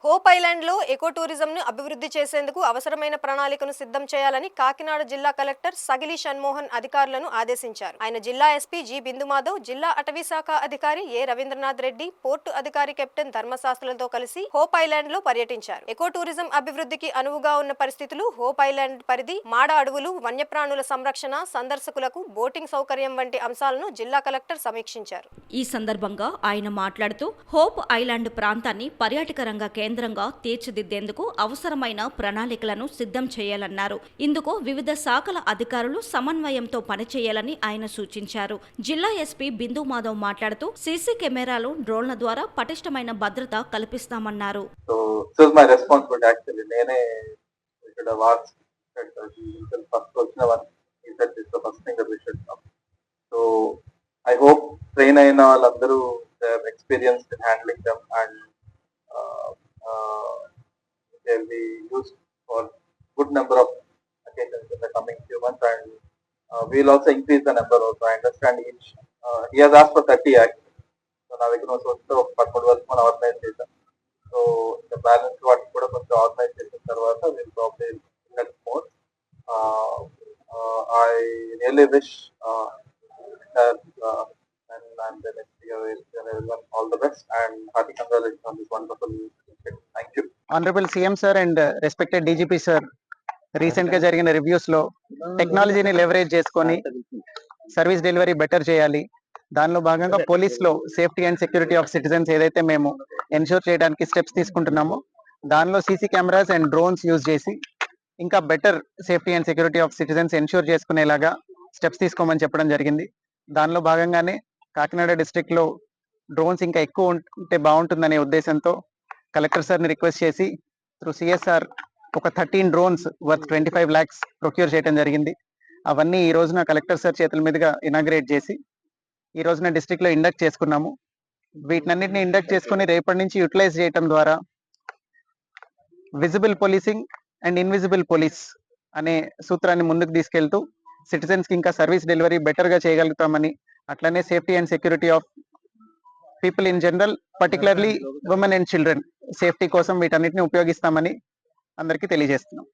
Hope island లో eco tourism ను అభివృద్ధి చేసేందుకు అవసరమైన ప్రణాళికను సిద్ధం చేయాలని కాకినాడ జిల్లా కలెక్టర్ సగిలి షణ్మోహన్ అధికారులను ఆదేశించారు. ఆయన జిల్లా ఎస్పీ జి బిందుమాధవ్, జిల్లా అటవీ శాఖ అధికారి ఏ రవీంద్రనాథ్ రెడ్డి, పోర్టు అధికారి కెప్టెన్ ధర్మశాస్త్రులతో కలిసి హోప్ ఐలాండ్ లో పర్యటించారు. ఎకో టూరిజం అభివృద్ధికి అనువుగా ఉన్న పరిస్థితులు, హోప్ ఐలాండ్ పరిధి, మాడ అడవులు, వన్యప్రాణుల సంరక్షణ, సందర్శకులకు బోటింగ్ సౌకర్యం వంటి అంశాలను జిల్లా కలెక్టర్ సమీక్షించారు. ఈ సందర్భంగా ఆయన మాట్లాడుతూ హోప్ ఐలాండ్ ప్రాంతాన్ని పర్యాటక రంగ కేంద్రంగా తీర్చిదిద్దేందుకు అవసరమైన ప్రణాళికలను సిద్ధం చేయాలన్నారు. ఇందుకు వివిధ శాఖల అధికారులు సమన్వయంతో పనిచేయాలని ఆయన సూచించారు. జిల్లా ఎస్పీ బిందు మాధవ్ మాట్లాడుతూ సీసీ కెమెరాలు, డ్రోన్ల ద్వారా పటిష్టమైన భద్రత కల్పిస్తామన్నారు. I hope train అయిన వాళ్ళందరూ experienced in handling them and they'll be used for good number of occasions in the coming few months, and we'll also increase the number also. I understand each he has asked for 30 actually, so నా దగ్గర వచ్చి 13 వరకు మనం organise చేసాం. So the balance వాటికి కూడా కొంచెం organise చేసిన తర్వాత we'll probably get more. I really wish that and the next year everyone all the best and hearty congratulations on this wonderful initiative. Thank you. Honorable CM sir and respected DGP sir, recent గా జరిగిన reviews లో టెక్నాలజీని leverage చేసుకొని service delivery better చేయాలి. దానిలో భాగంగా police లో safety and security of citizens ఏదైతే మేము ఎన్షూర్ చేయడానికి స్టెప్స్ తీసుకుంటున్నామో దానిలో CC cameras and drones use చేసి ఇంకా better safety and security of citizens ensure చేసుకునేలాగా స్టెప్స్ తీసుకోమని చెప్పడం జరిగింది. దానిలో భాగంగానే కాకినాడ డిస్ట్రిక్ట్ లో డ్రోన్స్ ఇంకా ఎక్కువ ఉంటే బాగుంటుందనే ఉద్దేశంతో కలెక్టర్ సార్ని రిక్వెస్ట్ చేసి త్రూ సిఎస్ఆర్ ఒక 13 డ్రోన్స్ వర్త్ 25 lakhs ప్రొక్యూర్ చేయడం జరిగింది. అవన్నీ ఈ రోజున కలెక్టర్ సార్ చేతుల మీదుగా ఇనాగ్రేట్ చేసి ఈ రోజున డిస్ట్రిక్ట్ లో ఇండక్ట్ చేసుకున్నాము. వీటినన్నింటినీ ఇండక్ట్ చేసుకుని రేపటి నుంచి యూటిలైజ్ చేయడం ద్వారా visible policing and invisible police అనే సూత్రాన్ని ముందుకు తీసుకెళ్తూ సిటిజన్స్ కి ఇంకా సర్వీస్ డెలివరీ బెటర్ గా చేయగలుగుతామని, అట్లనే safety and security of people in general, particularly women and children safety కోసం వీటన్నిటిని ఉపయోగిస్తామని అందరికీ తెలియజేస్తున్నాం.